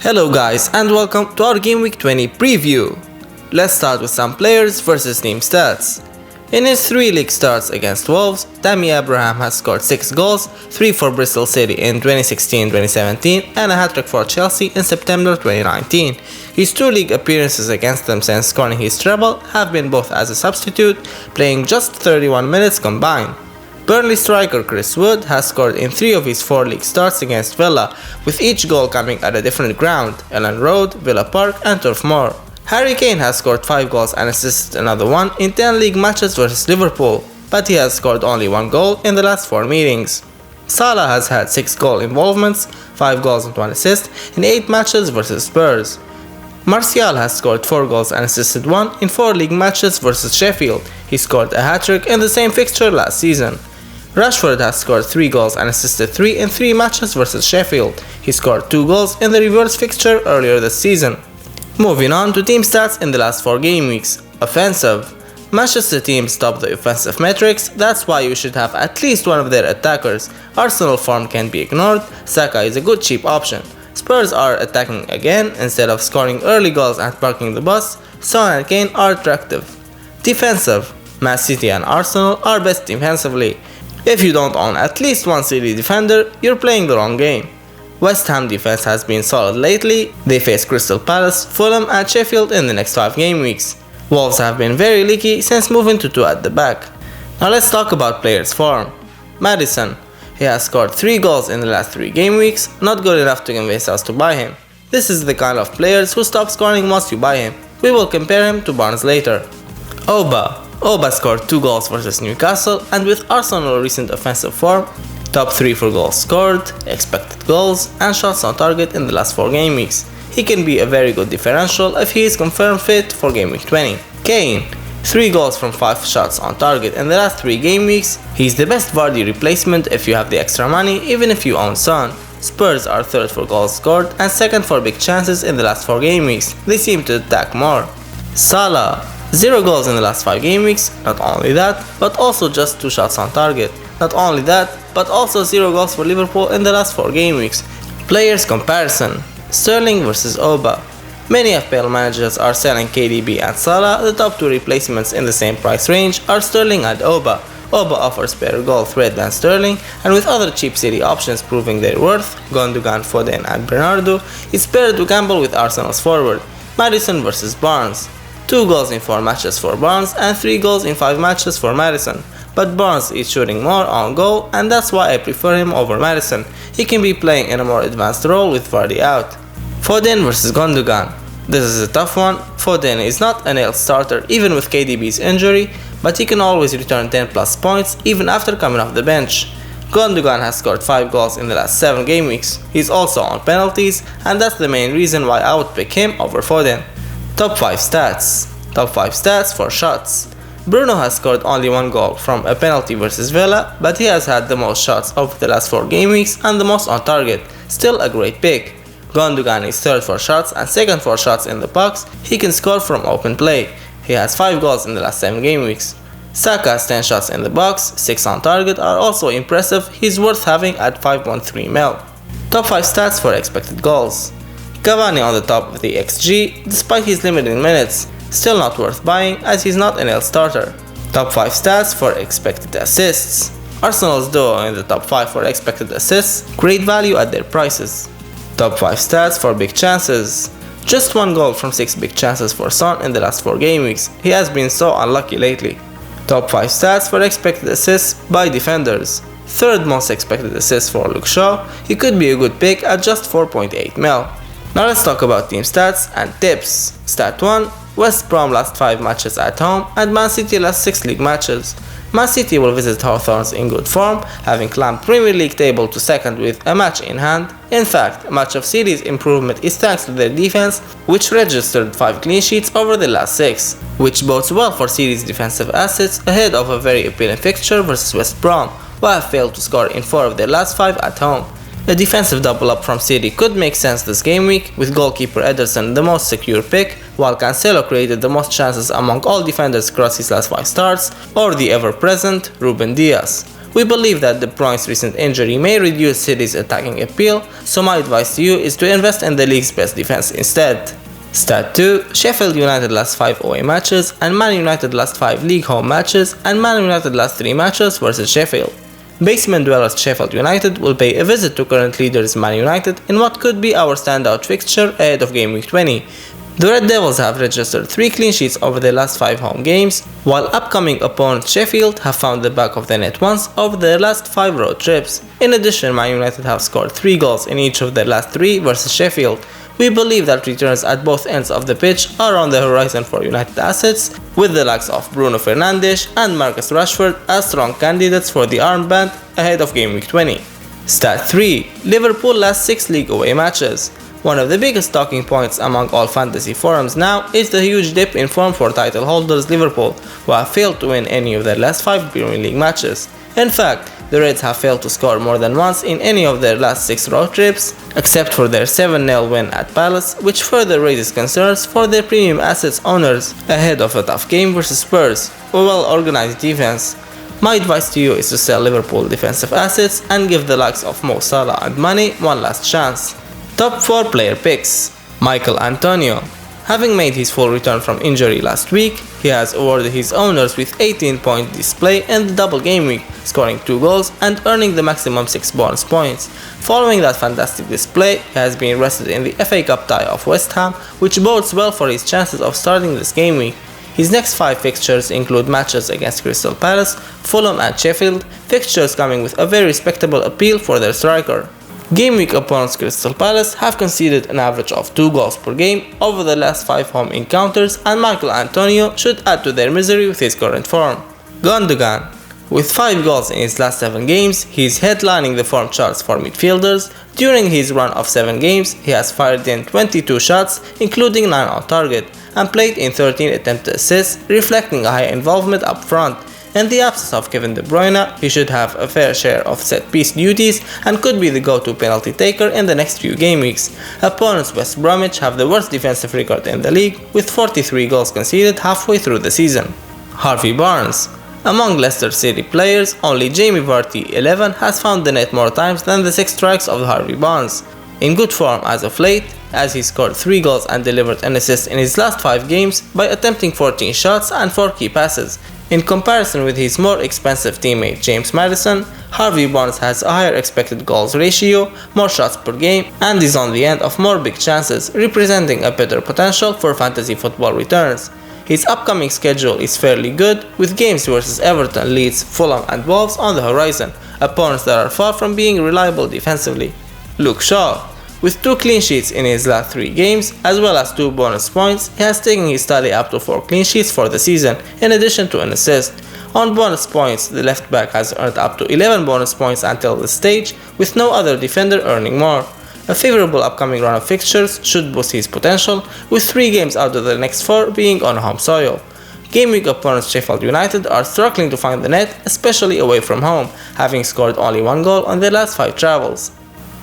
Hello guys and welcome to our Game Week 20 preview. Let's start with some players versus team stats. In his 3 league starts against Wolves, Tammy Abraham has scored 6 goals, 3 for Bristol City in 2016-2017 and a hat-trick for Chelsea in September 2019. His 2 league appearances against them since scoring his treble have been both as a substitute, playing just 31 minutes combined. Burnley striker Chris Wood has scored in 3 of his 4 league starts against Villa, with each goal coming at a different ground: Ellen Road, Villa Park and Turf Moor. Harry Kane has scored 5 goals and assisted another one in 10 league matches versus Liverpool, but he has scored only 1 goal in the last 4 meetings. Salah has had 6 goal involvements, 5 goals and 1 assist in 8 matches versus Spurs. Martial has scored 4 goals and assisted 1 in 4 league matches versus Sheffield. He scored a hat-trick in the same fixture last season. Rashford has scored 3 goals and assisted 3 in 3 matches versus Sheffield. He scored 2 goals in the reverse fixture earlier this season. Moving on to team stats in the last 4 game weeks. Offensive. Manchester teams top the offensive metrics, that's why you should have at least one of their attackers. Arsenal form can be ignored, Saka is a good cheap option. Spurs are attacking again instead of scoring early goals and parking the bus. Son and Kane are attractive. Defensive. Man City and Arsenal are best defensively. If you don't own at least one City defender, you're playing the wrong game. West Ham defense has been solid lately. They face Crystal Palace, Fulham and Sheffield in the next 5 game weeks. Wolves have been very leaky since moving to 2 at the back. Now let's talk about players' form. Maddison. He has scored 3 goals in the last 3 game weeks, not good enough to convince us to buy him. This is the kind of players who stop scoring once you buy him. We will compare him to Barnes later. Oba scored 2 goals versus Newcastle, and with Arsenal's recent offensive form, top 3 for goals scored, expected goals and shots on target in the last 4 game weeks. He can be a very good differential if he is confirmed fit for Game Week 20. Kane. 3 goals from 5 shots on target in the last 3 game weeks. He's the best Vardy replacement if you have the extra money, even if you own Son. Spurs are 3rd for goals scored and 2nd for big chances in the last 4 game weeks. They seem to attack more. Salah. 0 goals in the last 5 game weeks, not only that, but also just 2 shots on target. Not only that, but also 0 goals for Liverpool in the last 4 game weeks. Players comparison. Sterling versus Oba. Many FPL managers are selling KDB and Salah. The top 2 replacements in the same price range are Sterling and Oba. Oba offers better goal threat than Sterling, and with other cheap City options proving their worth, Gundogan, Foden and Bernardo, it's better to gamble with Arsenal's forward. Maddison versus Barnes. 2 goals in 4 matches for Barnes and 3 goals in 5 matches for Maddison. But Barnes is shooting more on goal, and that's why I prefer him over Maddison. He can be playing in a more advanced role with Vardy out. Foden versus Gundogan. This is a tough one. Foden is not a nailed starter even with KDB's injury, but he can always return 10 plus points even after coming off the bench. Gundogan has scored 5 goals in the last 7 game weeks. He's also on penalties, and that's the main reason why I would pick him over Foden. Top 5 stats. Top 5 stats for shots. Bruno has scored only 1 goal from a penalty versus Villa, but he has had the most shots over the last 4 game weeks and the most on target. Still a great pick. Gundogan is 3rd for shots and 2nd for shots in the box. He can score from open play. He has 5 goals in the last 7 game weeks. Saka has 10 shots in the box, 6 on target are also impressive. He's worth having at 5.3 mil. Top 5 stats for expected goals. Cavani on the top of the XG, despite his limited minutes. Still not worth buying as he's not an nailed starter. Top 5 stats for expected assists. Arsenal's duo in the top 5 for expected assists, great value at their prices. Top 5 stats for big chances. Just 1 goal from 6 big chances for Son in the last 4 game weeks. He has been so unlucky lately. Top 5 stats for expected assists by defenders. 3rd most expected assists for Luke Shaw. He could be a good pick at just 4.8 mil. Now let's talk about team stats and tips. Stat 1. West Brom last 5 matches at home and Man City last 6 league matches. Man City will visit Hawthorns in good form, having climbed Premier League table to 2nd with a match in hand. In fact, much of City's improvement is thanks to their defense, which registered 5 clean sheets over the last 6, which bodes well for City's defensive assets ahead of a very appealing fixture versus West Brom, who have failed to score in 4 of their last 5 at home. A defensive double up from City could make sense this game week, with goalkeeper Ederson the most secure pick, while Cancelo created the most chances among all defenders across his last 5 starts, or the ever-present Ruben Dias. We believe that De Bruyne's recent injury may reduce City's attacking appeal, so my advice to you is to invest in the league's best defense instead. Stat 2. Sheffield United last 5 away matches, and Man United last 5 league home matches, and Man United last 3 matches versus Sheffield. Basement dwellers Sheffield United will pay a visit to current leaders Man United in what could be our standout fixture ahead of Game Week 20. The Red Devils have registered 3 clean sheets over their last 5 home games, while upcoming opponent Sheffield have found the back of the net once over their last 5 road trips. In addition, Man United have scored 3 goals in each of their last 3 versus Sheffield. We believe that returns at both ends of the pitch are on the horizon for United assets, with the likes of Bruno Fernandes and Marcus Rashford as strong candidates for the armband ahead of Game Week 20. Stat 3. Liverpool last 6 league away matches. One of the biggest talking points among all fantasy forums now is the huge dip in form for title holders Liverpool, who have failed to win any of their last 5 Premier League matches. In fact, the Reds have failed to score more than once in any of their last 6 road trips, except for their 7-0 win at Palace, which further raises concerns for their premium assets owners ahead of a tough game versus Spurs, a well-organized defense. My advice to you is to sell Liverpool defensive assets and give the likes of Mo Salah and Mane one last chance. Top 4 player picks. Michael Antonio. Having made his full return from injury last week, he has awarded his owners with 18-point display in the double game week, scoring 2 goals and earning the maximum 6 bonus points. Following that fantastic display, he has been rested in the FA Cup tie of West Ham, which bodes well for his chances of starting this game week. His next 5 fixtures include matches against Crystal Palace, Fulham and Sheffield, fixtures coming with a very respectable appeal for their striker. Game week opponents Crystal Palace have conceded an average of 2 goals per game over the last 5 home encounters, and Michael Antonio should add to their misery with his current form. Gundogan. With 5 goals in his last 7 games, he is headlining the form charts for midfielders. During his run of 7 games, he has fired in 22 shots, including 9 on target, and played in 13 attempted assists, reflecting a high involvement up front. In the absence of Kevin De Bruyne, he should have a fair share of set-piece duties and could be the go-to penalty taker in the next few game weeks. Opponents West Bromwich have the worst defensive record in the league, with 43 goals conceded halfway through the season. Harvey Barnes. Among Leicester City players, only Jamie Vardy 11 has found the net more times than the 6 strikes of Harvey Barnes. In good form as of late, as he scored 3 goals and delivered an assist in his last 5 games by attempting 14 shots and 4 key passes. In comparison with his more expensive teammate James Maddison, Harvey Barnes has a higher expected goals ratio, more shots per game, and is on the end of more big chances, representing a better potential for fantasy football returns. His upcoming schedule is fairly good, with games versus Everton, Leeds, Fulham and Wolves on the horizon, opponents that are far from being reliable defensively. Luke Shaw. With 2 clean sheets in his last 3 games, as well as 2 bonus points, he has taken his tally up to 4 clean sheets for the season, in addition to an assist. On bonus points, the left back has earned up to 11 bonus points until this stage, with no other defender earning more. A favorable upcoming run of fixtures should boost his potential, with 3 games out of the next 4 being on home soil. Game week opponents Sheffield United are struggling to find the net, especially away from home, having scored only 1 goal on their last 5 travels.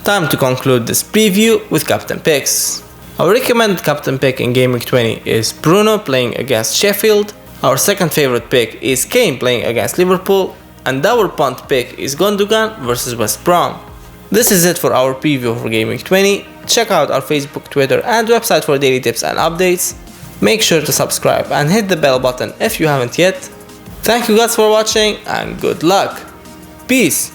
Time to conclude this preview with captain picks. Our recommended captain pick in Game Week 20 is Bruno playing against Sheffield. Our second favorite pick is Kane playing against Liverpool. And our punt pick is Gundogan versus West Brom. This is it for our preview for Game Week 20. Check out our Facebook, Twitter and website for daily tips and updates. Make sure to subscribe and hit the bell button if you haven't yet. Thank you guys for watching and good luck. Peace.